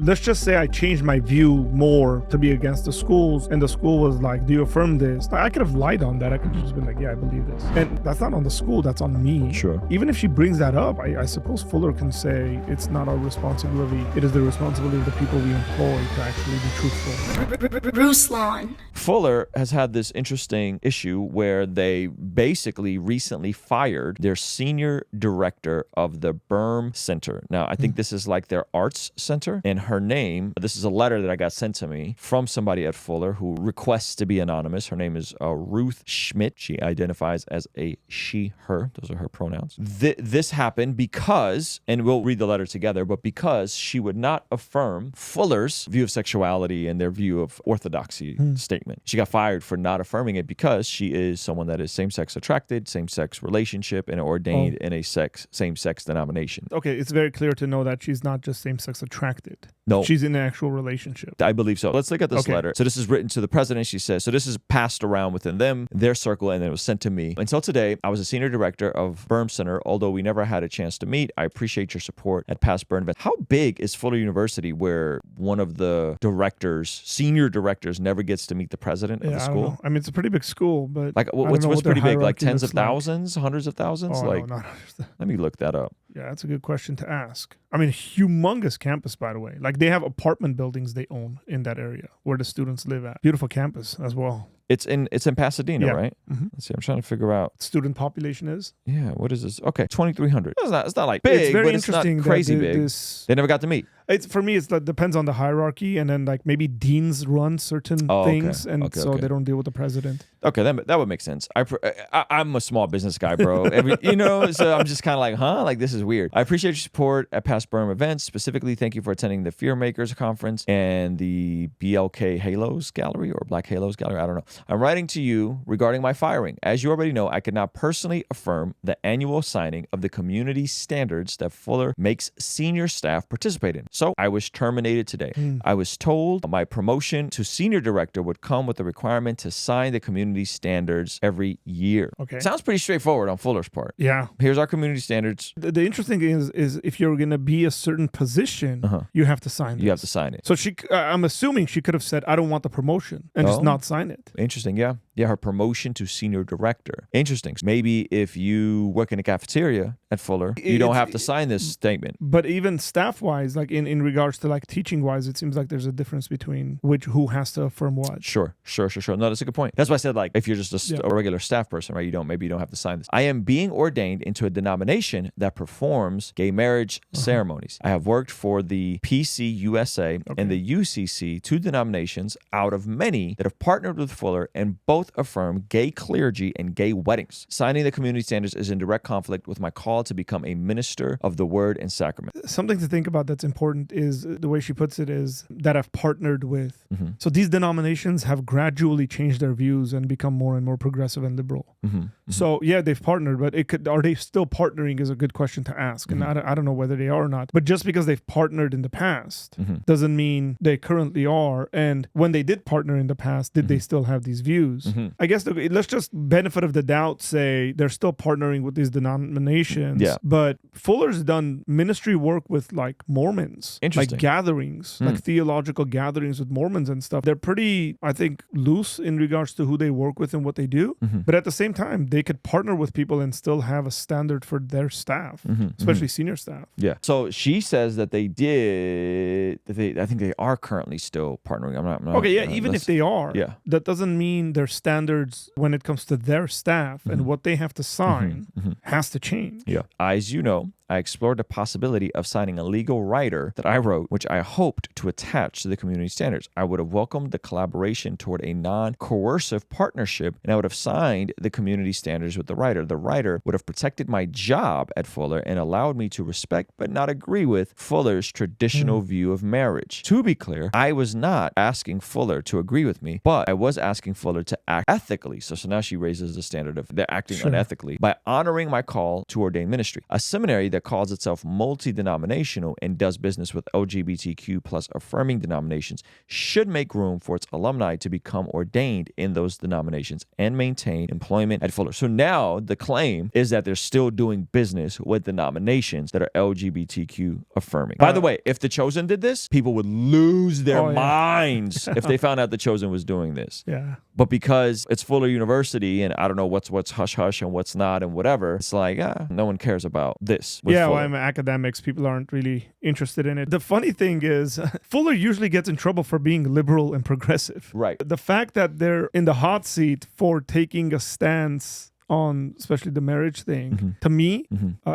let's just say I changed my view more to be against the schools, and the school was like, do you affirm this? I could have lied on that. I could have just been like, yeah, I believe this. And that's not on the school, that's on me. Sure. Even if she brings that up, I suppose Fuller can say it's not our responsibility. It is the responsibility of the people we employ to actually be truthful. Ruslan. Fuller has had this interesting issue where they basically recently fired their senior director of the Berm Center. Now, I think this is like their arts center, and her name, this is a letter that I got sent to me from somebody at Fuller who requests to be anonymous. Her name is Ruth Schmidt. She identifies as a she, her. Those are her pronouns. This happened because, and we'll read the letter together, but because she would not affirm Fuller's view of sexuality and their view of orthodoxy statement. She got fired for not affirming it because she is someone that is same-sex attracted, same-sex relationship, and ordained in a same-sex denomination. Okay, it's very clear to know that she's not just same-sex attracted. No. She's in an actual relationship. I believe so. Let's look at this letter. So this is written to the president. She says, so this is passed around within them, their circle, and then it was sent to me. Until today, I was a senior director of Berm Center. Although we never had a chance to meet, I appreciate your support at past Berm events. How big is Fuller University where one of the directors, senior directors, never gets to meet the president of the school? I mean, it's a pretty big school, but like what's pretty big? Like tens of thousands, hundreds of thousands? Oh, like, no, let me look that up. Yeah, that's a good question to ask. I mean, humongous campus, by the way. Like, they have apartment buildings they own in that area where the students live at. Beautiful campus as well. It's in Pasadena, right? Let's see. I'm trying to figure out. Student population is? Yeah. What is this? Okay, 2,300. It's not like big, it's very but it's not interesting crazy that big. They never got to meet. For me, it depends on the hierarchy, and then like maybe deans run certain things, and they don't deal with the president. Okay, that would make sense. I'm a small business guy, bro. So I'm just kind of like, huh? Like, this is weird. I appreciate your support at past Berm events. Specifically, thank you for attending the Fear Makers Conference and the BLK Halos Gallery or Black Halos Gallery. I don't know. I'm writing to you regarding my firing. As you already know, I could not personally affirm the annual signing of the community standards that Fuller makes senior staff participate in. So I was terminated today. I was told my promotion to senior director would come with the requirement to sign the community standards every year. Okay. Sounds pretty straightforward on Fuller's part. Yeah. Here's our community standards. The interesting thing is if you're going to be a certain position, you have to sign it. You have to sign it. So I'm assuming she could have said, I don't want the promotion and just not sign it. Interesting. Yeah. Yeah. Her promotion to senior director. Interesting. Maybe if you work in a cafeteria at Fuller, you don't have to sign this statement. But even staff wise, like in regards to like teaching wise, it seems like there's a difference between who has to affirm what. Sure. No, that's a good point. That's why I said, like, if you're just a regular staff person, right, maybe you don't have to sign this. I am being ordained into a denomination that performs gay marriage ceremonies. I have worked for the PCUSA and the UCC, two denominations out of many that have partnered with Fuller and both affirm gay clergy and gay weddings. Signing the community standards is in direct conflict with my call to become a minister of the word and sacrament. Something to think about that's important is the way she puts it is that I've partnered with. So these denominations have gradually changed their views and become more and more progressive and liberal. So yeah, they've partnered, but are they still partnering is a good question to ask. And I don't know whether they are or not. But just because they've partnered in the past doesn't mean they currently are. And when they did partner in the past, did they still have these views? I guess let's just benefit of the doubt say they're still partnering with these denominations. Yeah. But Fuller's done ministry work with like Mormons, like gatherings, like theological gatherings with Mormons and stuff. They're pretty, I think, loose in regards to who they work with and what they do. But at the same time, they could partner with people and still have a standard for their staff, especially senior staff. Yeah. So she says that they did. I think they are currently still partnering. I'm not okay. Yeah. Even if they are, that doesn't mean their standards when it comes to their staff and what they have to sign has to change. Yeah. As you know, I explored the possibility of signing a legal rider that I wrote, which I hoped to attach to the community standards. I would have welcomed the collaboration toward a non-coercive partnership, and I would have signed the community standards with the rider. The rider would have protected my job at Fuller and allowed me to respect but not agree with Fuller's traditional view of marriage. To be clear, I was not asking Fuller to agree with me, but I was asking Fuller to act ethically. So now she raises the standard of they're acting unethically by honoring my call to ordain ministry. A seminary that that calls itself multi-denominational and does business with LGBTQ plus affirming denominations should make room for its alumni to become ordained in those denominations and maintain employment at Fuller. So now the claim is that they're still doing business with denominations that are LGBTQ affirming. By the way, if The Chosen did this, people would lose their minds if they found out The Chosen was doing this. Yeah. But because it's Fuller University and I don't know what's hush hush and what's not and whatever, it's like, no one cares about this. Yeah, well, I'm academics. People aren't really interested in it. The funny thing is, Fuller usually gets in trouble for being liberal and progressive. Right. The fact that they're in the hot seat for taking a stance on especially the marriage thing, to me,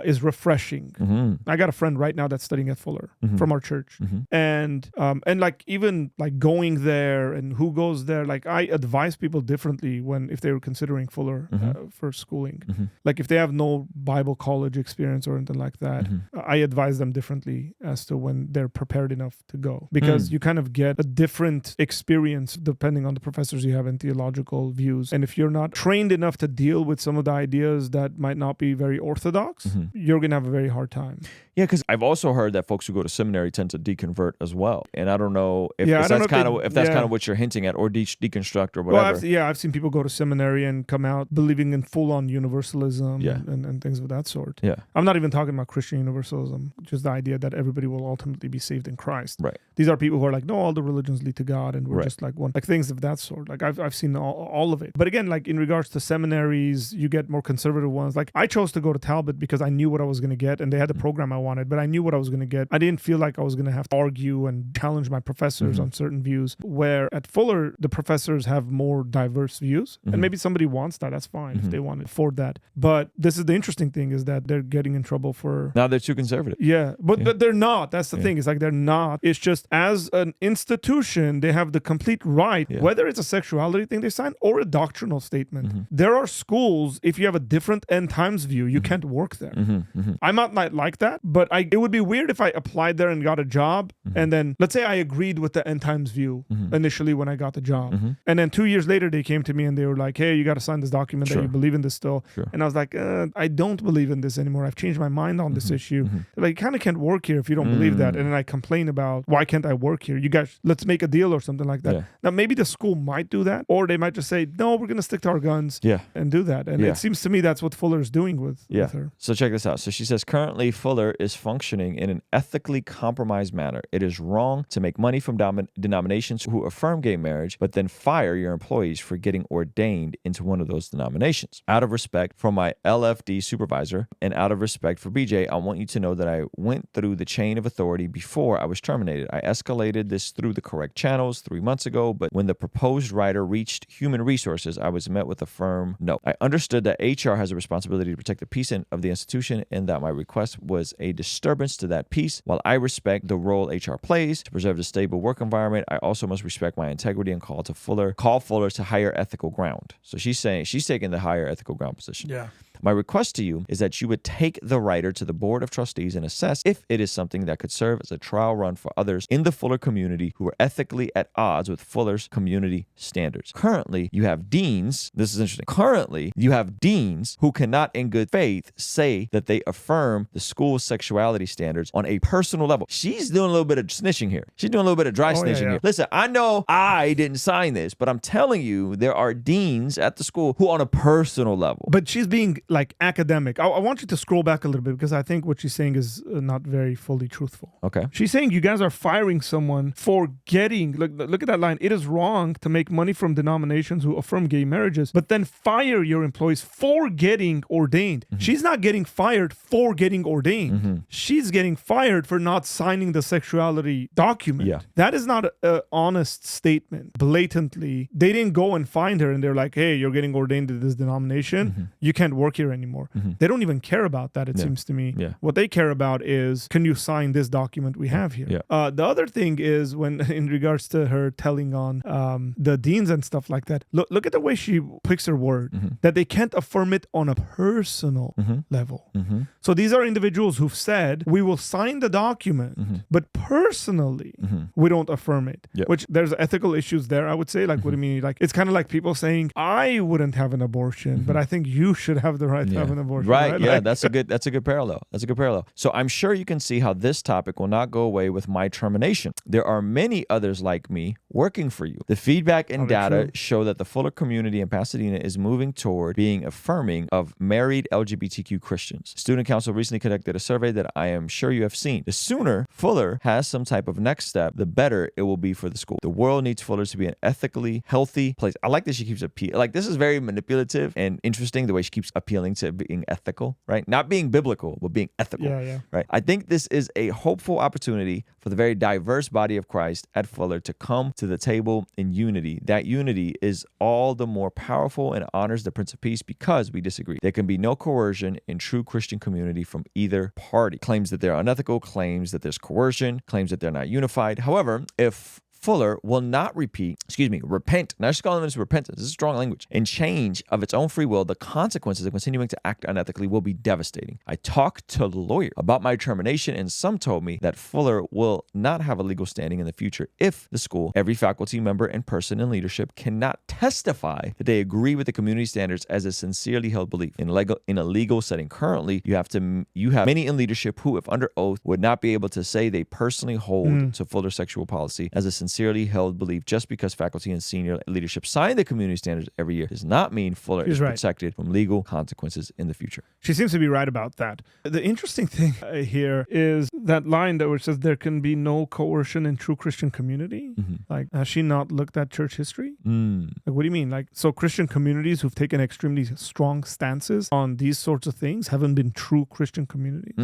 is refreshing. I got a friend right now that's studying at Fuller from our church. And like even like going there and who goes there, like I advise people differently if they were considering Fuller for schooling. Like if they have no Bible college experience or anything like that, I advise them differently as to when they're prepared enough to go. Because you kind of get a different experience depending on the professors you have and theological views. And if you're not trained enough to deal with some of the ideas that might not be very orthodox, you're going to have a very hard time. Yeah, because I've also heard that folks who go to seminary tend to deconvert as well. And I don't know if that's kind of what you're hinting at, or deconstruct or whatever. Well, I've seen people go to seminary and come out believing in full-on universalism and things of that sort. Yeah. I'm not even talking about Christian universalism, just the idea that everybody will ultimately be saved in Christ. Right. These are people who are like, no, all the religions lead to God, and we're just like one, like things of that sort. Like I've seen all of it. But again, like in regards to seminaries, you get more conservative ones. Like I chose to go to Talbot because I knew what I was going to get, and they had the program I wanted, but I knew what I was going to get. I didn't feel like I was going to have to argue and challenge my professors on certain views, where at Fuller, the professors have more diverse views. And maybe somebody wants that. That's fine if they want to afford that. But this is the interesting thing, is that they're getting in trouble for... Now they're too conservative. Yeah, but they're not. That's the thing. It's like they're not. It's just as an institution, they have the complete right, whether it's a sexuality thing they sign or a doctrinal statement. There are schools, if you have a different end times view, you can't work there. I might not like that, but it would be weird if I applied there and got a job, and then let's say I agreed with the end times view initially when I got the job, and then 2 years later they came to me and they were like, hey, you got to sign this document that you believe in this still. And I was like, I don't believe in this anymore. I've changed my mind on this issue. Like, you kind of can't work here if you don't believe that. And then I complain about, why can't I work here? You guys, let's make a deal or something like that. Now maybe the school might do that, or they might just say, no, we're going to stick to our guns and do that. And it seems to me that's what Fuller is doing with her. So check this out. So she says, currently Fuller is functioning in an ethically compromised manner. It is wrong to make money from denominations who affirm gay marriage, but then fire your employees for getting ordained into one of those denominations. Out of respect for my LFD supervisor and out of respect for BJ, I want you to know that I went through the chain of authority before I was terminated. I escalated this through the correct channels 3 months ago, but when the proposed writer reached human resources, I was met with a firm no. I understood that HR has a responsibility to protect the peace of the institution and that my request was a disturbance to that peace. While I respect the role HR plays to preserve the stable work environment, I also must respect my integrity and call Fuller to higher ethical ground. So she's saying she's taking the higher ethical ground position. Yeah. My request to you is that you would take the writer to the board of trustees and assess if it is something that could serve as a trial run for others in the Fuller community who are ethically at odds with Fuller's community standards. Currently, you have deans. This is interesting. Currently, you have deans who cannot in good faith say that they affirm the school's sexuality standards on a personal level. She's doing a little bit of snitching here. She's doing a little bit of dry snitching here. Listen, I know I didn't sign this, but I'm telling you, there are deans at the school who on a personal level. But she's being like academic. I want you to scroll back a little bit, because I think what she's saying is not very fully truthful. Okay. She's saying you guys are firing someone for getting, look at that line. It is wrong to make money from denominations who affirm gay marriages, but then fire your employees for getting ordained. She's not getting fired for getting ordained. She's getting fired for not signing the sexuality document. Yeah. That is not an honest statement. Blatantly, they didn't go and find her and they're like, hey, you're getting ordained to this denomination. You can't work here anymore. They don't even care about that, it seems to me. What they care about is, can you sign this document we have here? The other thing is, when in regards to her telling on the deans and stuff like that, look at the way she picks her word, that they can't affirm it on a personal level. So these are individuals who've said, we will sign the document, but personally, we don't affirm it. Which there's ethical issues there, I would say. Like, what do you mean? Like, it's kind of like people saying, I wouldn't have an abortion, but I think you should have the right to have an abortion. Right. Yeah, Like, that's a good parallel. That's a good parallel. So I'm sure you can see how this topic will not go away with my termination. There are many others like me working for you. The feedback and data show that the Fuller community in Pasadena is moving toward being affirming of married LGBTQ Christians. Student Council recently conducted a survey that I am sure you have seen. The sooner Fuller has some type of next step, the better it will be for the school. The world needs Fuller to be an ethically healthy place. I like that she keeps appealing. Like, this is very manipulative and interesting, the way she keeps appealing to being ethical, right? Not being biblical, but being ethical. Yeah. Right. I think this is a hopeful opportunity for the very diverse body of Christ at Fuller to come to the table in unity. That unity is all the more powerful and honors the Prince of Peace because we disagree. There can be no coercion in true Christian community from either party. Claims that they're unethical, claims that there's coercion, claims that they're not unified. However, if Fuller will not repent. Now she's calling this repentance. This is strong language. And change of its own free will, the consequences of continuing to act unethically will be devastating. I talked to lawyers about my termination, and some told me that Fuller will not have a legal standing in the future if the school, every faculty member and person in leadership cannot testify that they agree with the community standards as a sincerely held belief. In a legal setting currently, you have many in leadership who, if under oath, would not be able to say they personally hold to Fuller sexual policy as a sincerely held belief. Just because faculty and senior leadership sign the community standards every year does not mean Fuller is protected from legal consequences in the future. She seems to be right about that. The interesting thing here is that line that where it says there can be no coercion in true Christian community. Like, has she not looked at church history? Like, what do you mean? Like, so Christian communities who've taken extremely strong stances on these sorts of things haven't been true Christian communities.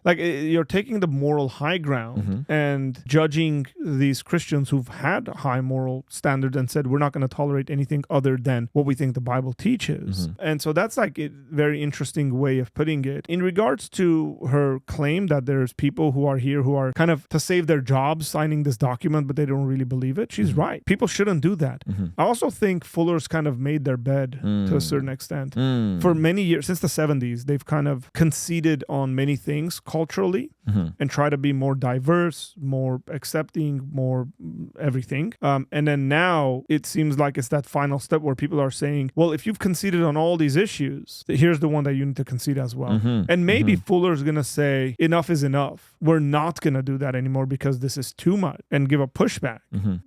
Like, you're taking the moral high ground and judging these Christians who've had high moral standards and said, we're not going to tolerate anything other than what we think the Bible teaches. And so that's like a very interesting way of putting it. In regards to her claim that there's people who are here who are kind of to save their jobs signing this document, but they don't really believe it, she's right. People shouldn't do that. I also think Fuller's kind of made their bed to a certain extent. For many years, since the 70s, they've kind of conceded on many things culturally and try to be more diverse, more accepting, more everything. And then now it seems like it's that final step where people are saying, well, if you've conceded on all these issues, here's the one that you need to concede as well. And maybe Fuller's going to say, enough is enough. We're not going to do that anymore because this is too much, and give a pushback.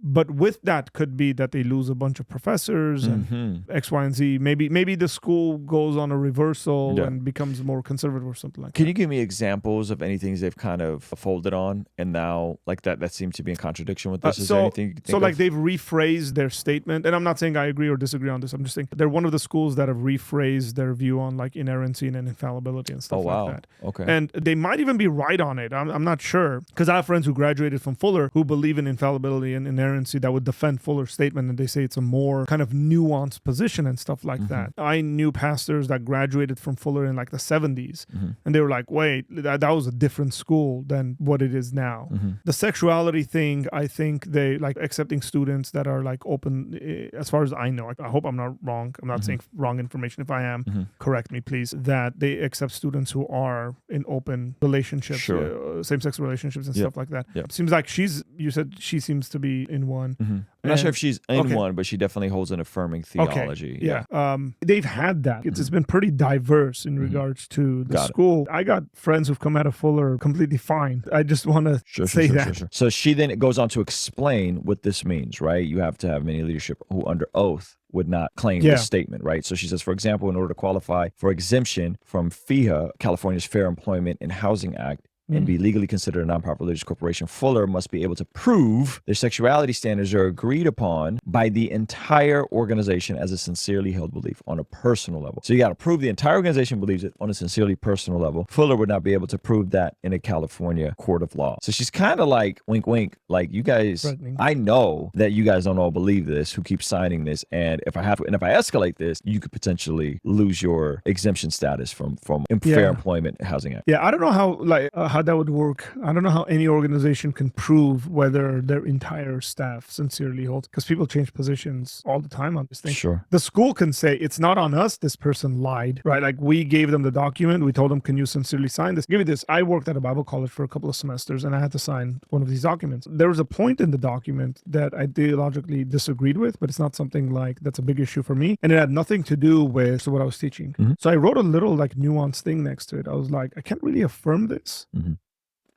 But with that could be that they lose a bunch of professors and X, Y, and Z. Maybe the school goes on a reversal and becomes more conservative or something like that. Can you give me examples of any things they've kind of folded on and now like that seems to be in contradiction with this? Is there anything you can think of? They've rephrased their statement, and I'm not saying I agree or disagree on this. I'm just saying they're one of the schools that have rephrased their view on like inerrancy and infallibility and stuff like that. Okay. And they might even be right on it. I'm not sure, because I have friends who graduated from Fuller who believe in infallibility and inerrancy that would defend Fuller's statement, and they say it's a more kind of nuanced position and stuff like that. I knew pastors that graduated from Fuller in like the 70s, and they were like, wait, that was a different school than what it is now. The sexuality thing, I think they like accepting students that are like open, as far as I know. I hope I'm not wrong. I'm not saying wrong information. If I am, correct me, please. That they accept students who are in open relationships, same-sex relationships and stuff like that. Seems like you said she seems to be in one. I'm not sure if she's in one, but she definitely holds an affirming theology. They've had that. It's been pretty diverse in regards to the school. I got friends who've come out of Fuller completely fine. I just want to say that. So she then goes on to explain what this means, right? You have to have many leadership who under oath would not claim this statement, right? So she says, for example, in order to qualify for exemption from FEHA, California's Fair Employment and Housing Act, and be legally considered a nonprofit religious corporation, Fuller must be able to prove their sexuality standards are agreed upon by the entire organization as a sincerely held belief on a personal level. So you got to prove the entire organization believes it on a sincerely personal level. Fuller would not be able to prove that in a California court of law. So she's kind of like, wink, wink, like you guys, I know that you guys don't all believe this, who keep signing this. And if I escalate this, you could potentially lose your exemption status from Fair Employment and Housing Act. Yeah, I don't know how how that would work. I don't know how any organization can prove whether their entire staff sincerely holds, because people change positions all the time on this thing. Sure. The school can say, it's not on us, this person lied, right? Like, we gave them the document, we told them, can you sincerely sign this? Give me this. I worked at a Bible college for a couple of semesters, and I had to sign one of these documents. There was a point in the document that I ideologically disagreed with, but it's not something like that's a big issue for me, and it had nothing to do with what I was teaching. So I wrote a little like nuanced thing next to it. I was like, I can't really affirm this,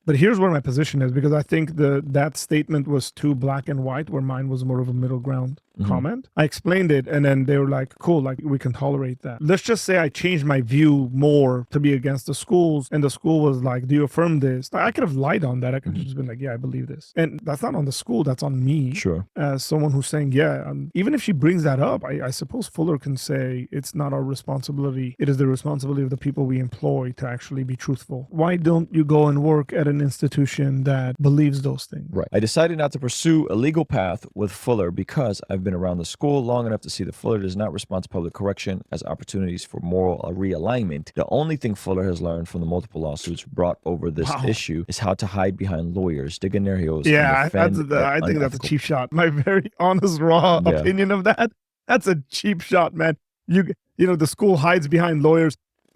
but here's where my position is, because I think that statement was too black and white, where mine was more of a middle ground comment. I explained it, and then they were like, cool, like, we can tolerate that. Let's just say I changed my view more to be against the schools, and the school was like, do you affirm this? I could have lied on that. I could have just been like, yeah, I believe this. And that's not on the school, that's on me. Sure. As someone who's saying, yeah, even if she brings that up, I suppose Fuller can say it's not our responsibility. It is the responsibility of the people we employ to actually be truthful. Why don't you go and work at an institution that believes those things? Right. I decided not to pursue a legal path with Fuller because I've been around the school long enough to see that Fuller does not respond to public correction as opportunities for moral realignment. The only thing Fuller has learned from the multiple lawsuits brought over this issue is how to hide behind lawyers, dig in their heels. Yeah, I think that's a cheap shot. My very honest, raw opinion of that. That's a cheap shot, man. You know, the school hides behind lawyers.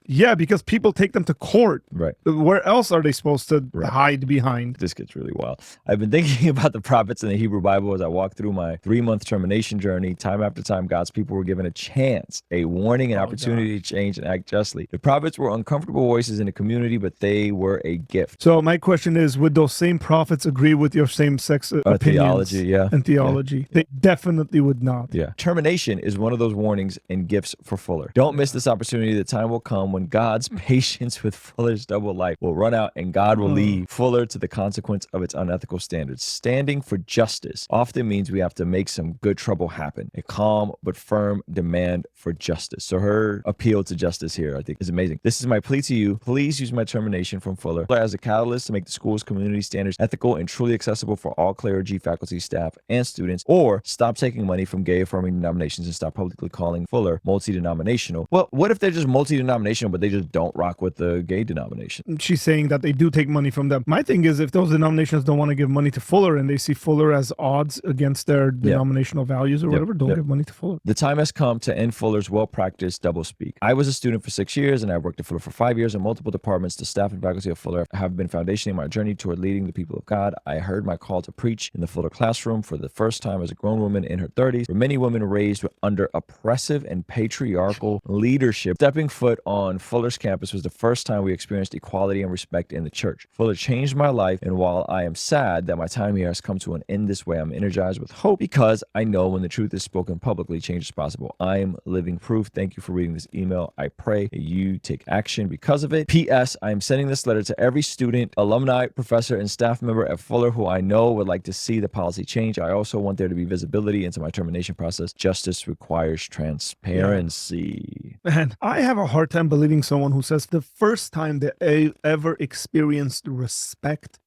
Yeah, because people take them to court. Right. Where else are they supposed to hide behind? This gets really wild. I've been thinking about the prophets in the Hebrew Bible as I walked through my 3-month termination journey. Time after time, God's people were given a chance, a warning, an opportunity to change and act justly. The prophets were uncomfortable voices in the community, but they were a gift. So my question is, would those same prophets agree with your same-sex opinions? Theology, and theology. Yeah. They definitely would not. Yeah. Termination is one of those warnings and gifts for Fuller. Don't miss this opportunity. The time will come when God's patience with Fuller's double life will run out, and God will leave Fuller to the consequence of its unethical standards. Standing for justice often means we have to make some good trouble happen. A calm but firm demand for justice. So her appeal to justice here, I think, is amazing. This is my plea to you. Please use my termination from Fuller as a catalyst to make the school's community standards ethical and truly accessible for all clergy, faculty, staff, and students, or stop taking money from gay affirming denominations and stop publicly calling Fuller multi-denominational. Well, what if they're just multi-denominational, but they just don't rock with the gay denomination? She's saying that they do take money from them. My thing is, if those denominations don't want to give money to Fuller and they see Fuller as odds against their denominational values or whatever, don't give money to Fuller. The time has come to end Fuller's well-practiced doublespeak. I was a student for 6 years, and I've worked at Fuller for 5 years in multiple departments. The staff and faculty of Fuller have been foundational in my journey toward leading the people of God. I heard my call to preach in the Fuller classroom for the first time as a grown woman in her 30s, for many women raised under oppressive and patriarchal leadership. Stepping foot on Fuller's campus was the first time we experienced equality and respect in the church. Fuller changed my life, and while I am sad that my time here has come to an end this way, I'm energized with hope because I know when the truth is spoken publicly, change is possible. I am living proof. Thank you for reading this email. I pray that you take action because of it. P.S. I am sending this letter to every student, alumni, professor, and staff member at Fuller who I know would like to see the policy change. I also want there to be visibility into my termination process. Justice requires transparency. Man, I have a hard time believing someone who says the first time they ever experienced respect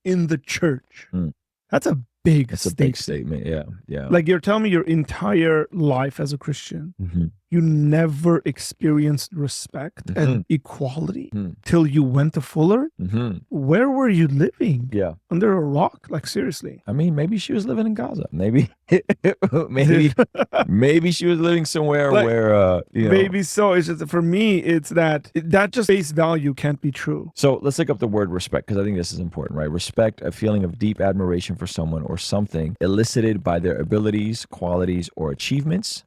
in the church. That's a big That's a big statement. Yeah. Like, you're telling me your entire life as a Christian, you never experienced respect and equality till you went to Fuller? Where were you living? Yeah. Under a rock? Like, seriously. I mean, maybe she was living in Gaza. Maybe maybe she was living somewhere like, where, Maybe so. It's just, for me, it's that just face value can't be true. So let's look up the word respect, because I think this is important, right? Respect, a feeling of deep admiration for someone or something elicited by their abilities, qualities, or achievements.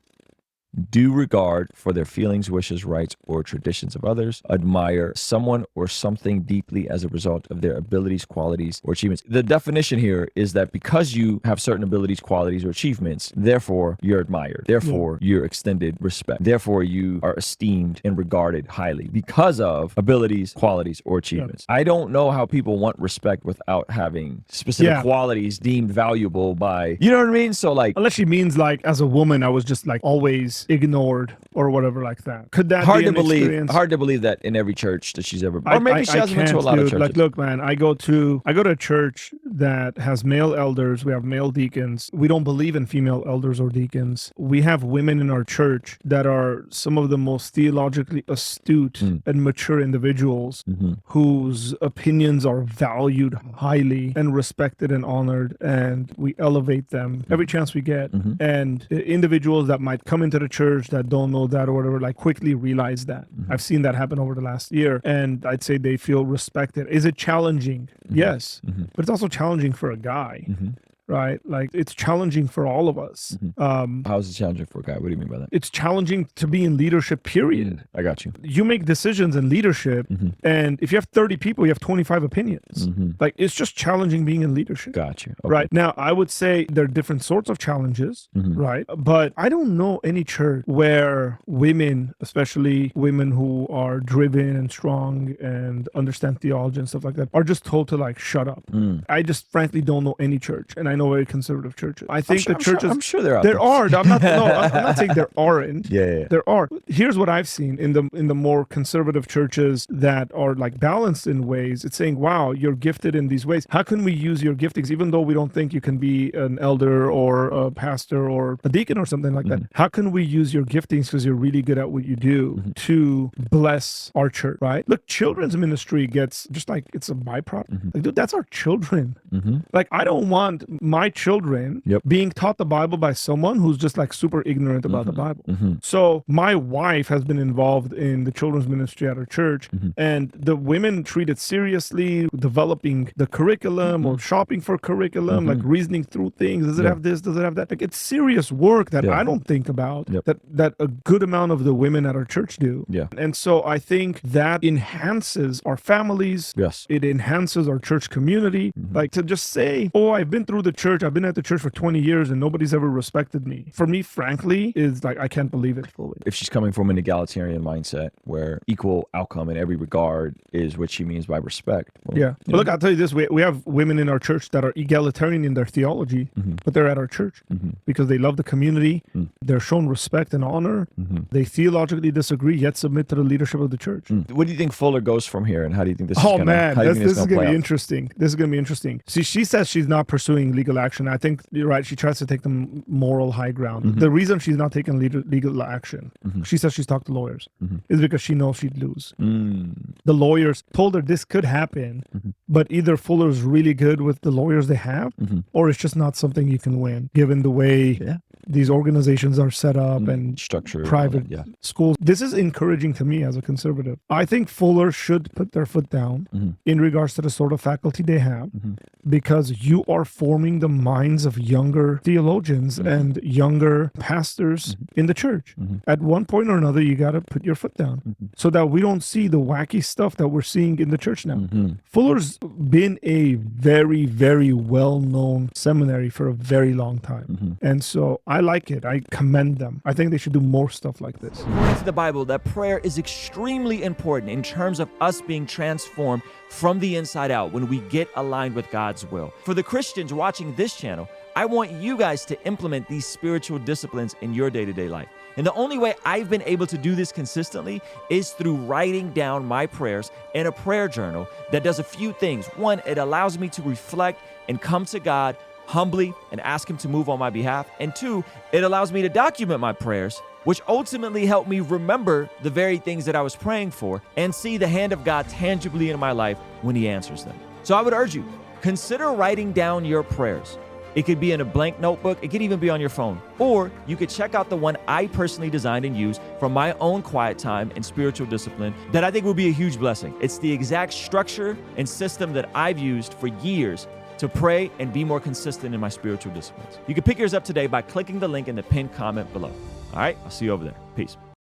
Due regard for their feelings, wishes, rights, or traditions of others. Admire someone or something deeply as a result of their abilities, qualities, or achievements. The definition here is that because you have certain abilities, qualities, or achievements, therefore you're admired. Therefore you're extended respect. Therefore you are esteemed and regarded highly because of abilities, qualities, or achievements. I don't know how people want respect without having specific qualities deemed valuable by, you know what I mean? So like, unless she means like, as a woman, I was just like always gets ignored or whatever like that. Could that hard be to an believe? experience? Hard to believe that in every church that she's ever been. Or maybe she hasn't been to a lot of churches. Like, look, man, I go to a church that has male elders. We have male deacons. We don't believe in female elders or deacons. We have women in our church that are some of the most theologically astute and mature individuals whose opinions are valued highly and respected and honored, and we elevate them every chance we get. And individuals that might come into the church that don't know that or whatever, like quickly realize that. I've seen that happen over the last year, and I'd say they feel respected. Is it challenging? Yes, but it's also challenging for a guy. Right? Like, it's challenging for all of us. How is it challenging for a guy? What do you mean by that? It's challenging to be in leadership, period. I got you. You make decisions in leadership, and if you have 30 people, you have 25 opinions. Like, it's just challenging being in leadership. Got you. Okay. Right? Now, I would say there are different sorts of challenges, right? But I don't know any church where women, especially women who are driven and strong and understand theology and stuff like that, are just told to, like, shut up. I just frankly don't know any church. And I know very conservative churches. I think the churches. I'm sure there are. There are. I'm not saying there aren't. Yeah. There are. Here's what I've seen in the more conservative churches that are like balanced in ways. It's saying, wow, you're gifted in these ways. How can we use your giftings, even though we don't think you can be an elder or a pastor or a deacon or something like that? How can we use your giftings because you're really good at what you do to bless our church, right? Look, children's ministry gets just like it's a byproduct. Like, dude, that's our children. Like, I don't want my children being taught the Bible by someone who's just like super ignorant about the Bible. So my wife has been involved in the children's ministry at her church, and the women treat it seriously, developing the curriculum or shopping for curriculum, like reasoning through things. Does it have this? Does it have that? Like, it's serious work that I don't think about that a good amount of the women at our church do. And so I think that enhances our families. It enhances our church community. Like, to just say, oh, I've been through the church, I've been at the church for 20 years and nobody's ever respected me. For me, frankly, is like, I can't believe it fully. If she's coming from an egalitarian mindset where equal outcome in every regard is what she means by respect. Well, But look, I'll tell you this, we have women in our church that are egalitarian in their theology, but they're at our church because they love the community. They're shown respect and honor. They theologically disagree, yet submit to the leadership of the church. What do you think Fuller goes from here, and how do you think this is going to this is going to be interesting. This is going to be interesting. See, she says she's not pursuing legal action. I think you're right. She tries to take the moral high ground. The reason she's not taking legal action, she says she's talked to lawyers, is because she knows she'd lose. The lawyers told her this could happen, but either Fuller's really good with the lawyers they have, or it's just not something you can win, given the way these organizations are set up and structure, private schools. This is encouraging to me as a conservative. I think Fuller should put their foot down in regards to the sort of faculty they have, because you are forming the minds of younger theologians and younger pastors in the church. At one point or another, you got to put your foot down so that we don't see the wacky stuff that we're seeing in the church now. Fuller's been a very, very well-known seminary for a very long time. And so I like it. I commend them. I think they should do more stuff like this. According to the Bible, that prayer is extremely important in terms of us being transformed from the inside out when we get aligned with God's will. For the Christians watching this channel, I want you guys to implement these spiritual disciplines in your day-to-day life. And the only way I've been able to do this consistently is through writing down my prayers in a prayer journal that does a few things. One, it allows me to reflect and come to God humbly and ask Him to move on my behalf. And two, it allows me to document my prayers, which ultimately help me remember the very things that I was praying for and see the hand of God tangibly in my life when He answers them. So I would urge you, consider writing down your prayers. It could be in a blank notebook. It could even be on your phone. Or you could check out the one I personally designed and used from my own quiet time and spiritual discipline that I think will be a huge blessing. It's the exact structure and system that I've used for years to pray and be more consistent in my spiritual disciplines. You can pick yours up today by clicking the link in the pinned comment below. All right, I'll see you over there. Peace.